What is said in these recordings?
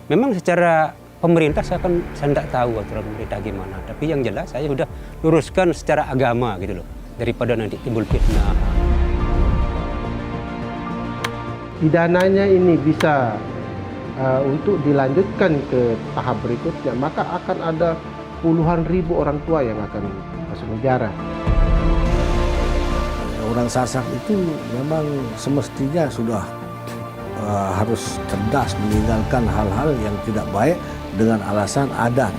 Memang secara pemerintah saya tidak tahu aturan pemerintah gimana. Tapi yang jelas saya sudah luruskan secara agama gitu loh. Daripada nanti timbul fitnah. Pidananya ini bisa untuk dilanjutkan ke tahap berikutnya, maka akan ada puluhan ribu orang tua yang akan masuk penjara. Orang Sasak itu memang semestinya sudah harus cerdas meninggalkan hal-hal yang tidak baik dengan alasan adat.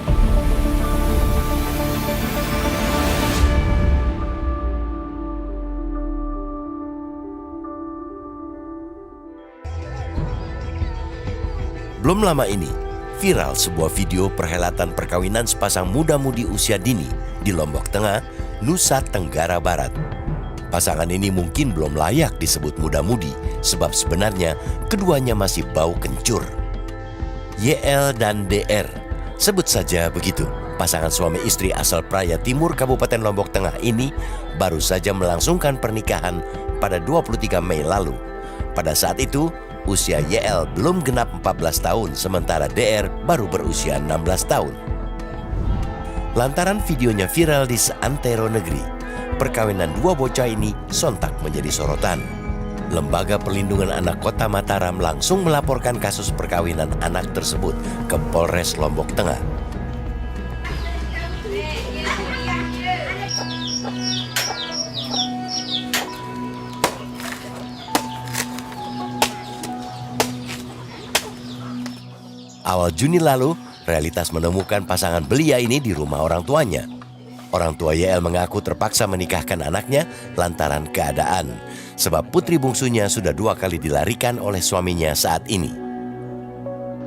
Belum lama ini, viral sebuah video perhelatan perkawinan sepasang muda-mudi usia dini di Lombok Tengah, Nusa Tenggara Barat. Pasangan ini mungkin belum layak disebut muda-mudi, sebab sebenarnya keduanya masih bau kencur. YL dan DR, sebut saja begitu. Pasangan suami istri asal Praia Timur, Kabupaten Lombok Tengah ini baru saja melangsungkan pernikahan pada 23 Mei lalu. Pada saat itu, usia YL belum genap 14 tahun, sementara DR baru berusia 16 tahun. Lantaran videonya viral di seantero negeri, perkawinan dua bocah ini sontak menjadi sorotan. Lembaga Perlindungan Anak Kota Mataram langsung melaporkan kasus perkawinan anak tersebut ke Polres Lombok Tengah. Awal Juni lalu, realitas menemukan pasangan belia ini di rumah orang tuanya. Orang tua YL mengaku terpaksa menikahkan anaknya lantaran keadaan, sebab putri bungsunya sudah 2 kali dilarikan oleh suaminya saat ini.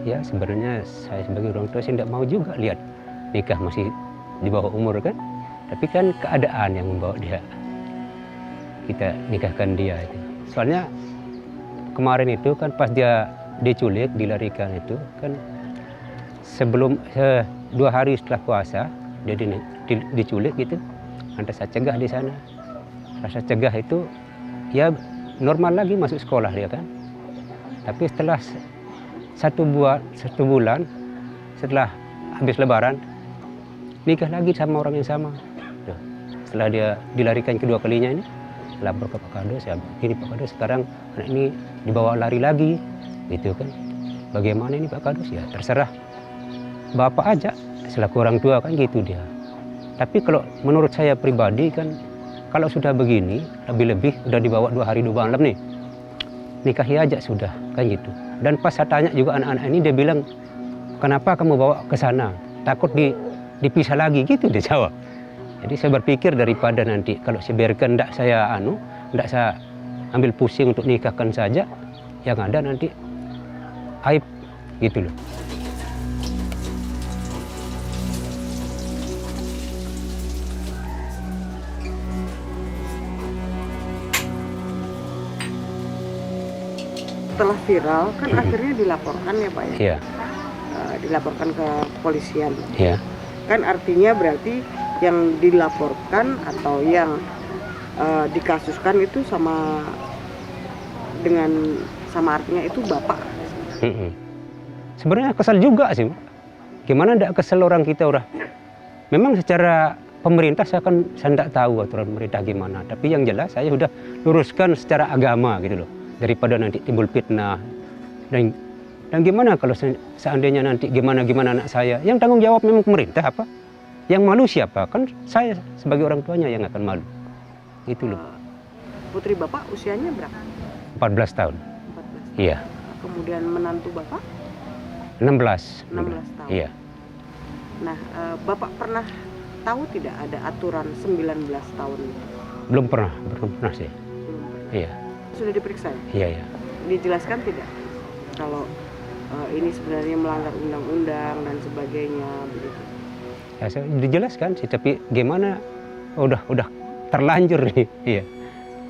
Ya sebenarnya saya sebagai orang tua saya tidak mau juga lihat nikah masih di bawah umur kan. Tapi kan keadaan yang membawa kita nikahkan dia itu. Soalnya kemarin itu kan pas dia diculik, dilarikan itu kan sebelum 2 hari setelah puasa dia diculik gitu. Lantas saya cegah di sana. Rasa cegah itu ya normal lagi masuk sekolah dia kan. Tapi setelah satu bulan setelah habis lebaran nikah lagi sama orang yang sama. Setelah dia dilarikan kedua kalinya ini, lapor ke Pak Kado, saya ini Pak Kado sekarang anak ini dibawa lari lagi gitu kan. Bagaimana ini Pak Kado? Ya terserah Bapak aja selaku orang tua kan gitu dia. Tapi kalau menurut saya pribadi kan kalau sudah begini lebih-lebih udah dibawa 2 hari 2 malam nih, nikahi aja sudah kan gitu. Dan pas saya tanya juga anak-anak ini dia bilang kenapa kamu bawa ke sana, takut dipisah lagi gitu dia jawab. Jadi saya berpikir daripada nanti kalau saya biarkan tidak saya ambil pusing untuk nikahkan saja, yang ada nanti aib gitu loh. Setelah viral kan akhirnya dilaporkan ya Pak ya? Iya. Dilaporkan ke kepolisian. Iya. Kan artinya berarti yang dilaporkan atau yang dikasuskan itu sama artinya itu Bapak. Sebenarnya kesal juga sih. Gimana tidak kesal orang kita udah. Memang secara pemerintah saya tidak tahu aturan pemerintah gimana. Tapi yang jelas saya sudah luruskan secara agama gitu loh. Daripada nanti timbul fitnah. Dan gimana kalau seandainya nanti gimana anak saya. Yang tanggung jawab memang pemerintah apa? Yang malu siapa? Kan saya sebagai orang tuanya yang akan malu. Itu loh. Putri Bapak usianya berapa? 14 tahun. 14 tahun. Iya. Kemudian menantu Bapak? 16. 16 tahun. Iya. Nah, Bapak pernah tahu tidak ada aturan 19 tahun? Belum pernah sih. Belum pernah. Iya. Sudah diperiksa ya? Iya, iya. Dijelaskan tidak? Kalau ini sebenarnya melanggar undang-undang dan sebagainya begitu. Ya, saya dijelaskan sih, tapi gimana udah terlanjur nih, iya.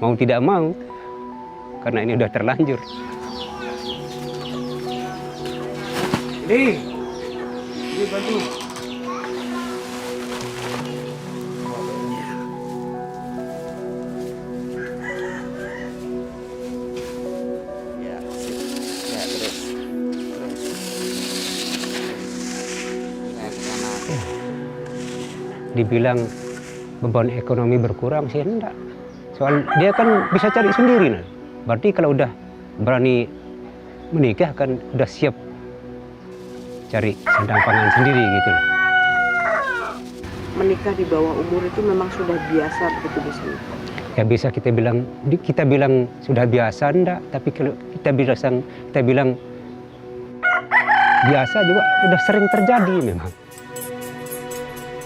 Mau tidak mau, karena ini udah terlanjur. Ini bantu. dibilang beban ekonomi berkurang sih enggak. Soal dia kan bisa cari sendiri. Nah. Berarti kalau udah berani menikah kan udah siap cari sandang pangan sendiri gitu loh. Menikah di bawah umur itu memang sudah biasa begitu di sini. Ya bisa kita bilang sudah biasa enggak, tapi kalau kita bilang biasa juga udah sering terjadi memang.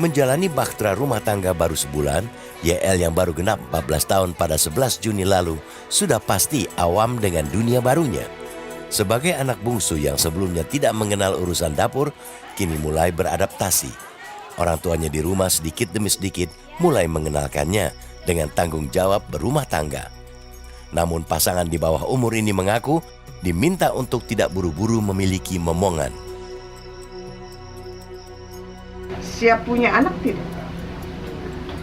Menjalani bahtera rumah tangga baru sebulan, YL yang baru genap 14 tahun pada 11 Juni lalu sudah pasti awam dengan dunia barunya. Sebagai anak bungsu yang sebelumnya tidak mengenal urusan dapur, kini mulai beradaptasi. Orang tuanya di rumah sedikit demi sedikit mulai mengenalkannya dengan tanggung jawab berumah tangga. Namun pasangan di bawah umur ini mengaku diminta untuk tidak buru-buru memiliki momongan. Siap punya anak tidak?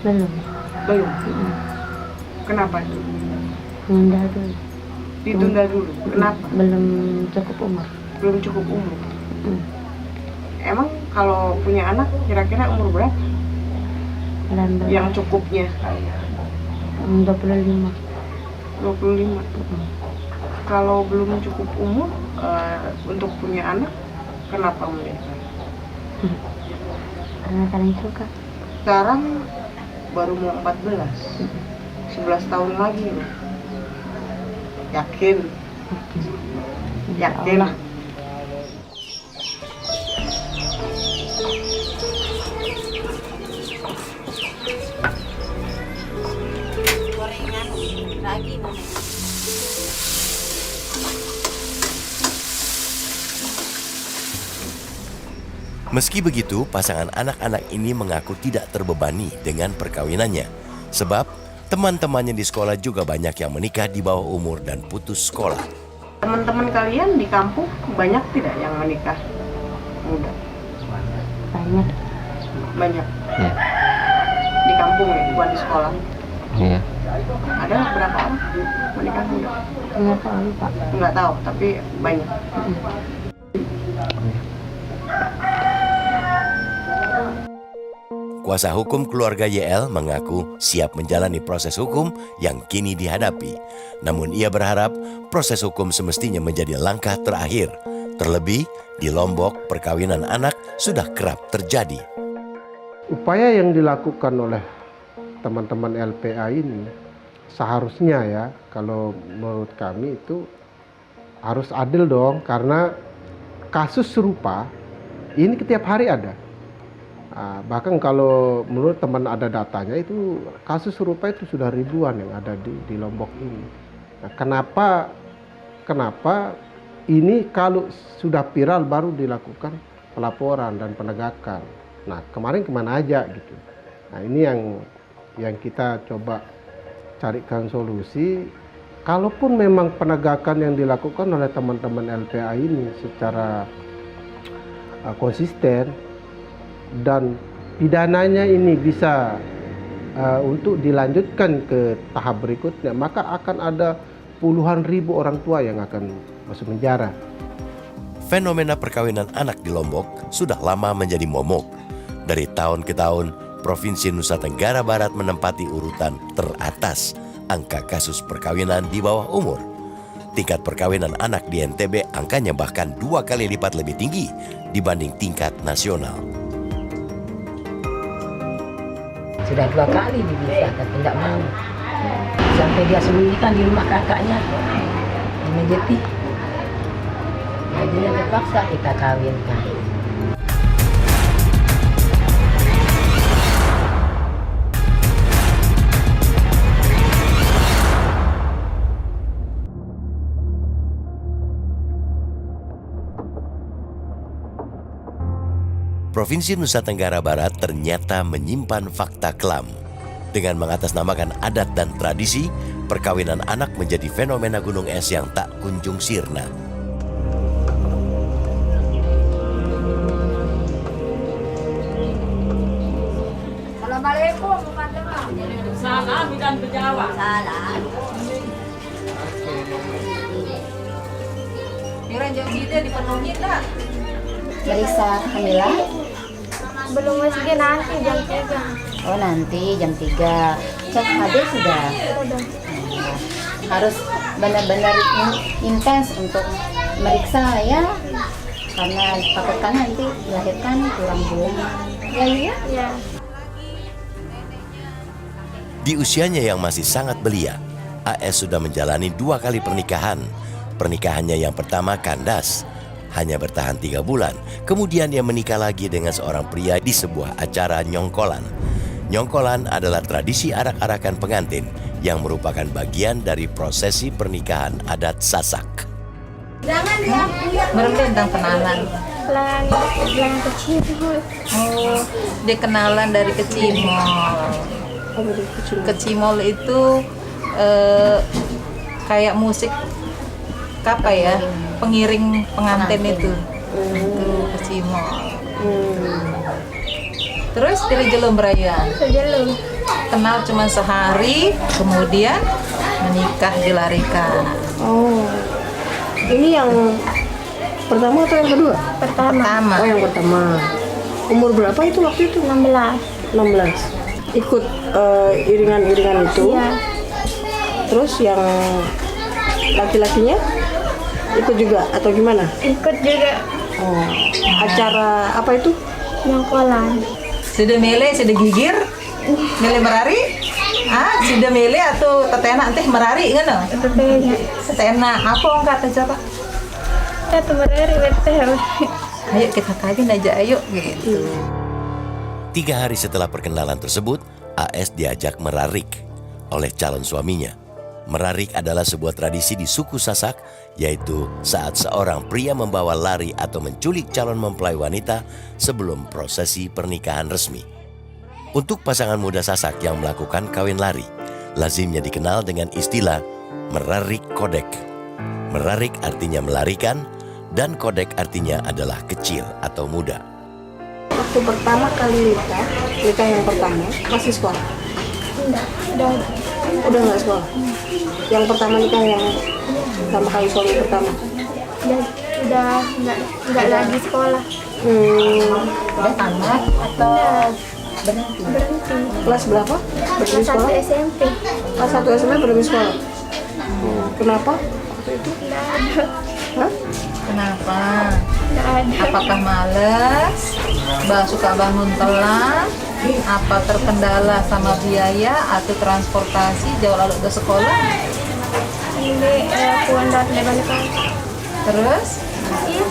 Belum. Belum. Kenapa itu? Tunda dulu. Ditunda dulu. Kenapa? Belum cukup umur. Belum cukup umur. Emang kalau punya anak kira-kira umur berapa? 19. Yang cukupnya? 25. 25. Kalau belum cukup umur untuk punya anak, kenapa menikah? Karena saling suka. Sekarang baru mau 14. 11 tahun lagi. Yakin? Yakin lah. Gorengan lagi mau. Meski begitu, pasangan anak-anak ini mengaku tidak terbebani dengan perkawinannya. Sebab teman-temannya di sekolah juga banyak yang menikah di bawah umur dan putus sekolah. Teman-teman kalian di kampung banyak tidak yang menikah muda? Banyak. Banyak. Ya. Di kampung ya, bukan di sekolah. Iya. Ada berapa orang menikah muda? Enggak tahu, Pak. Enggak tahu, tapi banyak. Kuasa hukum keluarga YL mengaku siap menjalani proses hukum yang kini dihadapi. Namun ia berharap proses hukum semestinya menjadi langkah terakhir. Terlebih di Lombok, perkawinan anak sudah kerap terjadi. Upaya yang dilakukan oleh teman-teman LPA ini seharusnya ya, kalau menurut kami itu harus adil dong, karena kasus serupa ini setiap hari ada. Bahkan kalau menurut teman ada datanya itu kasus serupa itu sudah ribuan yang ada di Lombok ini. Nah, kenapa ini kalau sudah viral baru dilakukan pelaporan dan penegakan. Nah, kemarin kemana aja gitu. Nah, ini yang kita coba carikan solusi. Kalaupun memang penegakan yang dilakukan oleh teman-teman LPA ini secara konsisten dan pidananya ini bisa untuk dilanjutkan ke tahap berikutnya, maka akan ada puluhan ribu orang tua yang akan masuk penjara. Fenomena perkawinan anak di Lombok sudah lama menjadi momok. Dari tahun ke tahun, Provinsi Nusa Tenggara Barat menempati urutan teratas angka kasus perkawinan di bawah umur. Tingkat perkawinan anak di NTB angkanya bahkan 2 kali lipat lebih tinggi dibanding tingkat nasional. Sudah 2 kali dipisah tapi tidak mau. Sampai dia sembunyikan di rumah kakaknya di Mejeti. Jadi terpaksa kita kawinkan. Provinsi Nusa Tenggara Barat ternyata menyimpan fakta kelam. Dengan mengatasnamakan adat dan tradisi, perkawinan anak menjadi fenomena gunung es yang tak kunjung sirna. Assalamualaikum, salam dan berjawab. Salam. Kira jam gitu dipenuhi tak? Marisa Kamila. Belum masih nanti jam 3. Oh nanti jam 3. Cek HD sudah. Udah. Harus benar-benar intens untuk meriksa ya. Karena takutkan nanti melahirkan kurang bulu. Ya iya? Ya. Di usianya yang masih sangat belia, AS sudah menjalani 2 kali pernikahan. Pernikahannya yang pertama kandas, hanya bertahan 3 bulan. Kemudian ia menikah lagi dengan seorang pria di sebuah acara nyongkolan. Nyongkolan adalah tradisi arak-arakan pengantin yang merupakan bagian dari prosesi pernikahan adat Sasak. Baru tentang kenalan. Pelan kecil. Oh, dia kenalan dari kecimol. Kecimol itu kayak musik apa ya? Pengiring pengantin itu. Itu kecimol. Terus dari Jelum Berayuan. Sejelum. Kenal cuma sehari, kemudian menikah dilarikan. Oh, ini yang pertama atau yang kedua? Pertama. Oh, yang pertama. Umur berapa itu waktu itu? 16. 16. Ikut iringan-iringan itu. Iya. Terus yang laki-lakinya ikut juga atau gimana? Ikut juga Oh, acara apa itu? nyongkolan. Sudah mele, sudah gigir, mele merari. Ah, sudah mele atau tetena teh merari ngono. Itu kayaknya. Tetena apa kata coba? Satu berdiri betul. Ayo kita kawin aja ayo gitu. 3 hari setelah perkenalan tersebut, AS diajak merarik oleh calon suaminya. Merarik adalah sebuah tradisi di suku Sasak, yaitu saat seorang pria membawa lari atau menculik calon mempelai wanita sebelum prosesi pernikahan resmi. Untuk pasangan muda Sasak yang melakukan kawin lari, lazimnya dikenal dengan istilah merarik kodek. Merarik artinya melarikan, dan kodek artinya adalah kecil atau muda. Waktu pertama kali nikah yang pertama masih sekolah? Enggak, Udah nggak sekolah? Yang pertama nikah yang pertama kali suami pertama? udah enggak lagi sekolah. Udah tamat atau berhenti? Berhenti. Kelas berapa? Berhenti Kelas 1 sekolah? SMP. Kelas 1 SMP berhenti sekolah? Kenapa? Waktu itu? Enggak ada. Hah? Kenapa? Enggak ada. Apakah malas? Suka bangun telat? Apa terkendala sama biaya atau transportasi jauh lalu ke sekolah? Ini puan dari balik lagi. Terus? Iya,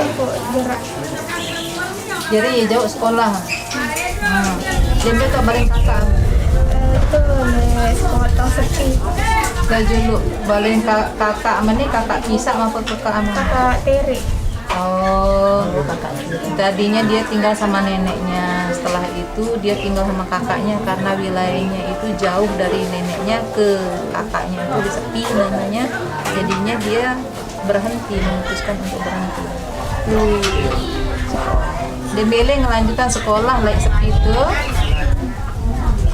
aku gerak. Jadi jauh sekolah. Dia minta balik kakak. Itu sekolah tong sepi. Gak dulu balik kakak mana kakak pisah maupun kakak aman. Kakak Teri. Oh, tadinya dia tinggal sama neneknya. Setelah itu dia tinggal sama kakaknya karena wilayahnya itu jauh dari neneknya ke kakaknya itu sepi namanya. Jadinya dia berhenti, memutuskan untuk berhenti. Dia milih ngelanjutan sekolah lagi sepi itu.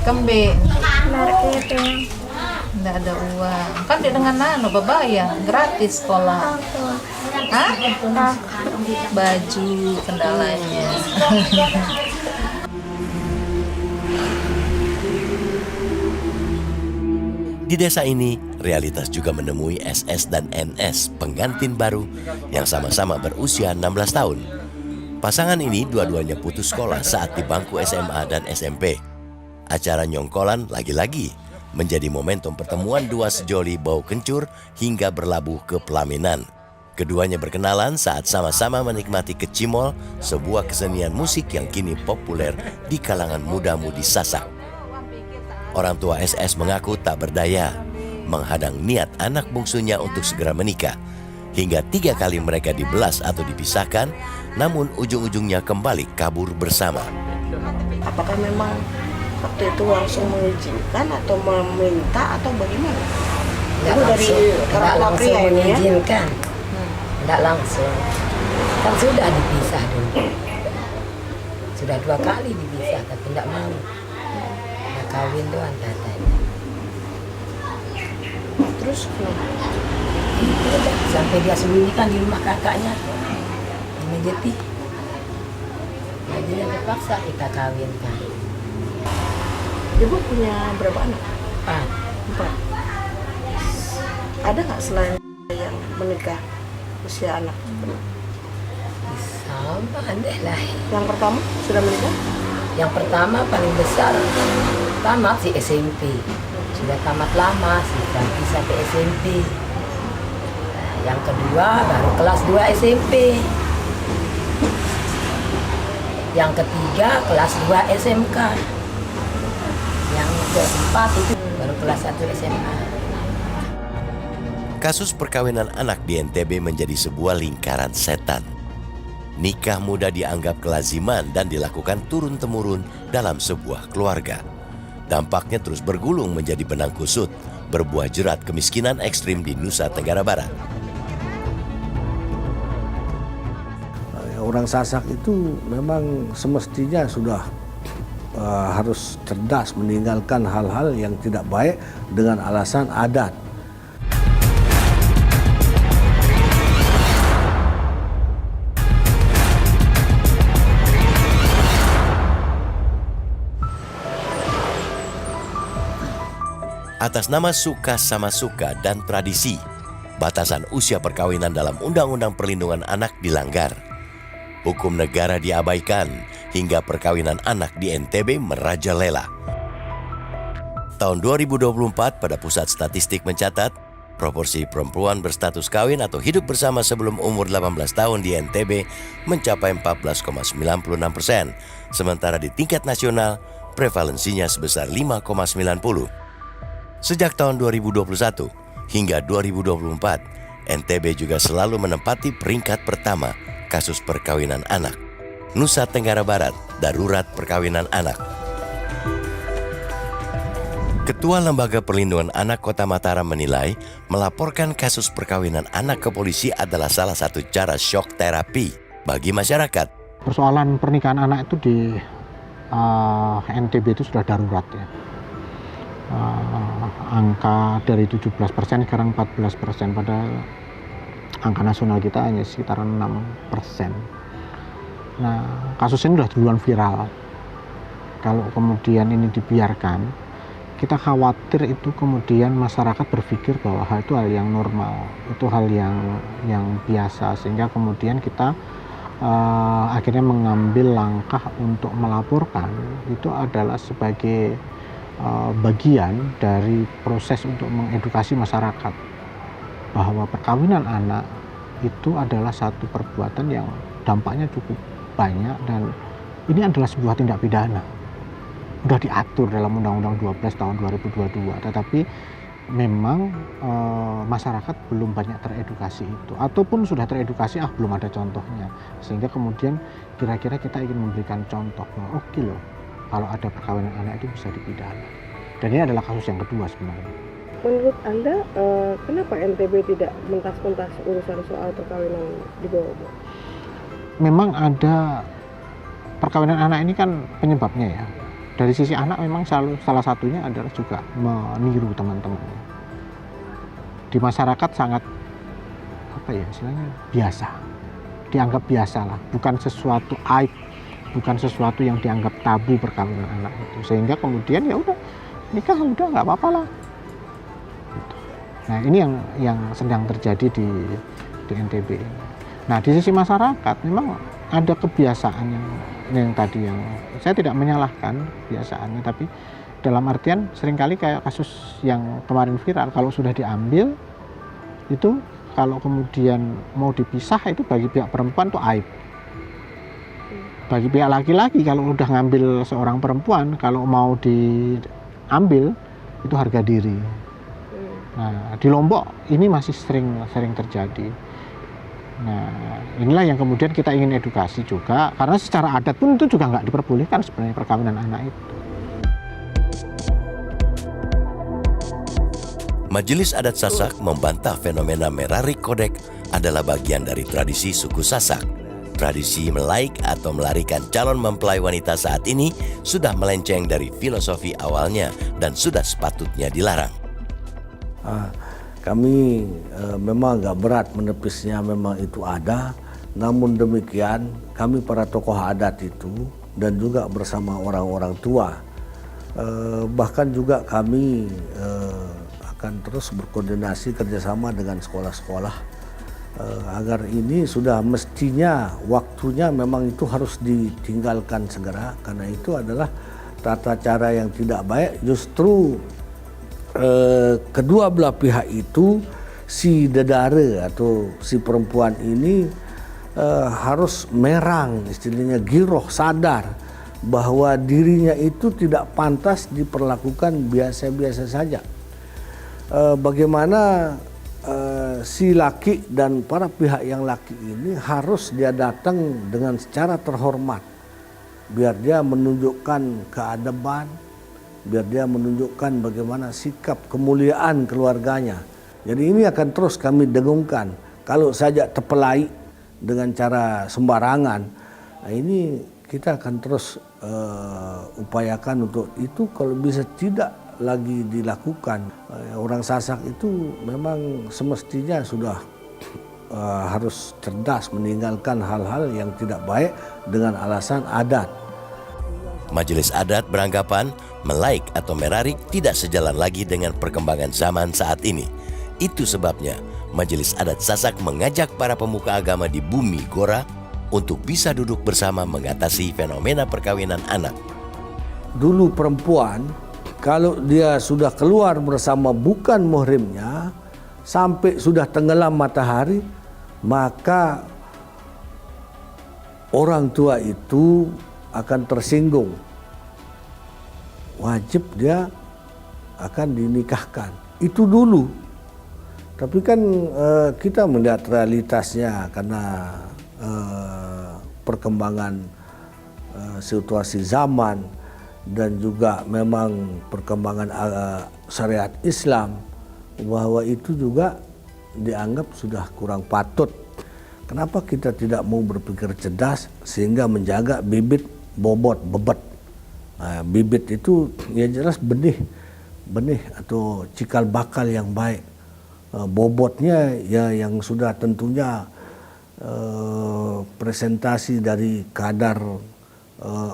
Kembe, Narik itu. nggak ada uang. Kan dia dengan bebayar, gratis sekolah. Hah? Baju kendalanya. Di desa ini, realitas juga menemui SS dan NS, pengantin baru yang sama-sama berusia 16 tahun. Pasangan ini dua-duanya putus sekolah saat di bangku SMA dan SMP. Acara nyongkolan lagi-lagi menjadi momentum pertemuan dua sejoli bau kencur hingga berlabuh ke pelaminan. Keduanya berkenalan saat sama-sama menikmati kecimol, sebuah kesenian musik yang kini populer di kalangan muda-mudi Sasak. Orang tua SS mengaku tak berdaya, menghadang niat anak bungsunya untuk segera menikah. Hingga 3 kali mereka dibelas atau dipisahkan, namun ujung-ujungnya kembali kabur bersama. Apakah memang waktu itu langsung mengizinkan atau meminta atau bagaimana? Nggak Itu dari langsung, orang nggak tua langsung pria ini ya? mengizinkan. Nggak langsung. Kan sudah dipisah dulu. Sudah 2 kali dipisah, tapi nggak mau. Nggak kawin doang katanya. Terus kenapa? Udah, sampai dia sembunyikan di rumah kakaknya. Di Mejeti. Jadi terpaksa kita kawinkan. Ibu punya berapa anak? 4. Ada nggak selain yang menikah usia anak? Sama ada lah. Yang pertama sudah menikah? Yang pertama paling besar tamat si SMP. Sudah tamat lama sih, nanti sampai SMP. Nah, yang kedua baru kelas 2 SMP. Yang ketiga kelas 2 SMK. Yang keempat itu baru kelas 1 SMA. Kasus perkawinan anak di NTB menjadi sebuah lingkaran setan. Nikah muda dianggap kelaziman dan dilakukan turun-temurun dalam sebuah keluarga. Dampaknya terus bergulung menjadi benang kusut, berbuah jerat kemiskinan ekstrim di Nusa Tenggara Barat. Orang Sasak itu memang semestinya sudah harus cerdas meninggalkan hal-hal yang tidak baik dengan alasan adat. Atas nama suka sama suka dan tradisi, batasan usia perkawinan dalam Undang-Undang Perlindungan Anak dilanggar. Hukum negara diabaikan hingga perkawinan anak di NTB merajalela. Tahun 2024 pada Pusat Statistik mencatat, proporsi perempuan berstatus kawin atau hidup bersama sebelum umur 18 tahun di NTB mencapai 14,96%, sementara di tingkat nasional prevalensinya sebesar 5,90%. Sejak tahun 2021 hingga 2024, NTB juga selalu menempati peringkat pertama kasus perkawinan anak. Nusa Tenggara Barat, darurat perkawinan anak. Ketua Lembaga Perlindungan Anak Kota Mataram menilai melaporkan kasus perkawinan anak ke polisi adalah salah satu cara shock terapi bagi masyarakat. Persoalan pernikahan anak itu di NTB itu sudah darurat ya. Angka dari 17% sekarang 14%, padahal angka nasional kita hanya sekitar 6%. Nah, kasus ini sudah duluan viral. Kalau kemudian ini dibiarkan, kita khawatir itu kemudian masyarakat berpikir bahwa hal itu hal yang normal, itu hal yang biasa, sehingga kemudian kita akhirnya mengambil langkah untuk melaporkan. Itu adalah sebagai bagian dari proses untuk mengedukasi masyarakat bahwa perkawinan anak itu adalah satu perbuatan yang dampaknya cukup banyak dan ini adalah sebuah tindak pidana. Sudah diatur dalam Undang-Undang 12 tahun 2022, tetapi memang masyarakat belum banyak teredukasi itu, ataupun sudah teredukasi belum ada contohnya, sehingga kemudian kira-kira kita ingin memberikan contoh bahwa oke loh, kalau ada perkawinan anak itu bisa dipidana. Dan ini adalah kasus yang kedua sebenarnya. Menurut Anda, kenapa NTB tidak mentas-mentas urusan soal perkawinan di bawah umur? Memang ada perkawinan anak ini kan penyebabnya ya. Dari sisi anak memang salah satunya adalah juga meniru teman-temannya. Di masyarakat sangat istilahnya biasa, dianggap biasa lah, bukan sesuatu aib, bukan sesuatu yang dianggap tabu perkawinan anak itu, sehingga kemudian ya udah nikah udah nggak apa-apa lah. Gitu. Nah ini yang sedang terjadi di NTB. Nah di sisi masyarakat memang ada kebiasaan yang tadi yang saya tidak menyalahkan kebiasaannya, tapi dalam artian seringkali kayak kasus yang kemarin viral, kalau sudah diambil itu kalau kemudian mau dipisah itu bagi pihak perempuan itu aib. Bagi pihak laki-laki kalau udah ngambil seorang perempuan, kalau mau diambil itu harga diri. Nah di Lombok ini masih sering terjadi. Nah inilah yang kemudian kita ingin edukasi juga, karena secara adat pun itu juga nggak diperbolehkan sebenarnya perkawinan anak itu. Majelis Adat Sasak membantah fenomena merari kodek adalah bagian dari tradisi suku Sasak. Tradisi melaik atau melarikan calon mempelai wanita saat ini sudah melenceng dari filosofi awalnya dan sudah sepatutnya dilarang. Kami memang agak berat menepisnya, memang itu ada, Namun demikian, kami para tokoh adat itu dan juga bersama orang-orang tua, bahkan juga kami akan terus berkoordinasi kerjasama dengan sekolah-sekolah agar ini sudah mestinya waktunya memang itu harus ditinggalkan segera, karena itu adalah tata cara yang tidak baik. Justru kedua belah pihak itu, si dedara atau si perempuan ini harus merang, istilahnya giroh, sadar bahwa dirinya itu tidak pantas diperlakukan biasa-biasa saja. Bagaimana si laki dan para pihak yang laki ini harus dia datang dengan secara terhormat, biar dia menunjukkan keadaban, biar dia menunjukkan bagaimana sikap kemuliaan keluarganya. Jadi ini akan terus kami dengungkan. Kalau saja terpelai dengan cara sembarangan, nah ini kita akan terus upayakan untuk itu. Kalau bisa tidak lagi dilakukan, orang Sasak itu memang semestinya sudah harus cerdas meninggalkan hal-hal yang tidak baik dengan alasan adat. Majelis adat beranggapan melaik atau merarik tidak sejalan lagi dengan perkembangan zaman saat ini. Itu sebabnya Majelis Adat Sasak mengajak para pemuka agama di bumi Gora untuk bisa duduk bersama mengatasi fenomena perkawinan anak. Dulu perempuan, kalau dia sudah keluar bersama bukan muhrimnya, sampai sudah tenggelam matahari, maka orang tua itu akan tersinggung. Wajib dia akan dinikahkan. Itu dulu. Tapi kan kita melihat realitasnya karena perkembangan situasi zaman dan juga memang perkembangan syariat Islam, bahwa itu juga dianggap sudah kurang patut. Kenapa kita tidak mau berpikir cerdas sehingga menjaga bibit bobot bebet? Nah, bibit itu ya jelas benih atau cikal bakal yang baik. Bobotnya ya yang sudah tentunya presentasi dari kadar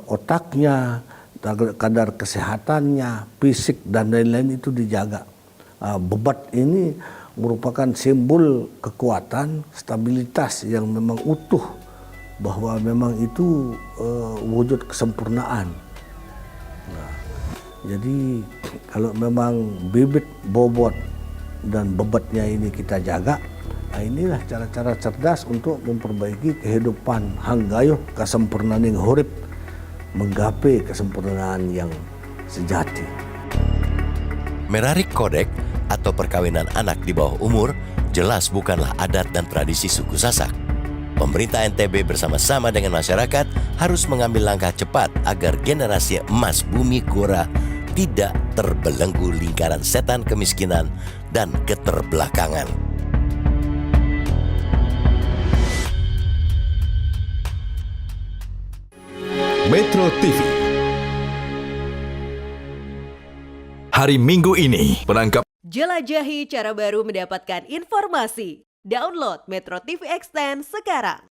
otaknya, kadar kesehatannya, fisik dan lain-lain itu dijaga. Bebat ini merupakan simbol kekuatan, stabilitas yang memang utuh, bahwa memang itu wujud kesempurnaan. Nah, jadi kalau memang bibit bobot dan bebatnya ini kita jaga, nah inilah cara-cara cerdas untuk memperbaiki kehidupan hanggayuh kesempurnaan yang hurip, menggapai kesempurnaan yang sejati. Merarik kodek atau perkawinan anak di bawah umur jelas bukanlah adat dan tradisi suku Sasak. Pemerintah NTB bersama-sama dengan masyarakat harus mengambil langkah cepat agar generasi emas bumi Gora tidak terbelenggu lingkaran setan kemiskinan dan keterbelakangan. Metro TV. Hari Minggu ini penangkap. Jelajahi cara baru mendapatkan informasi. Download Metro TV Extend sekarang.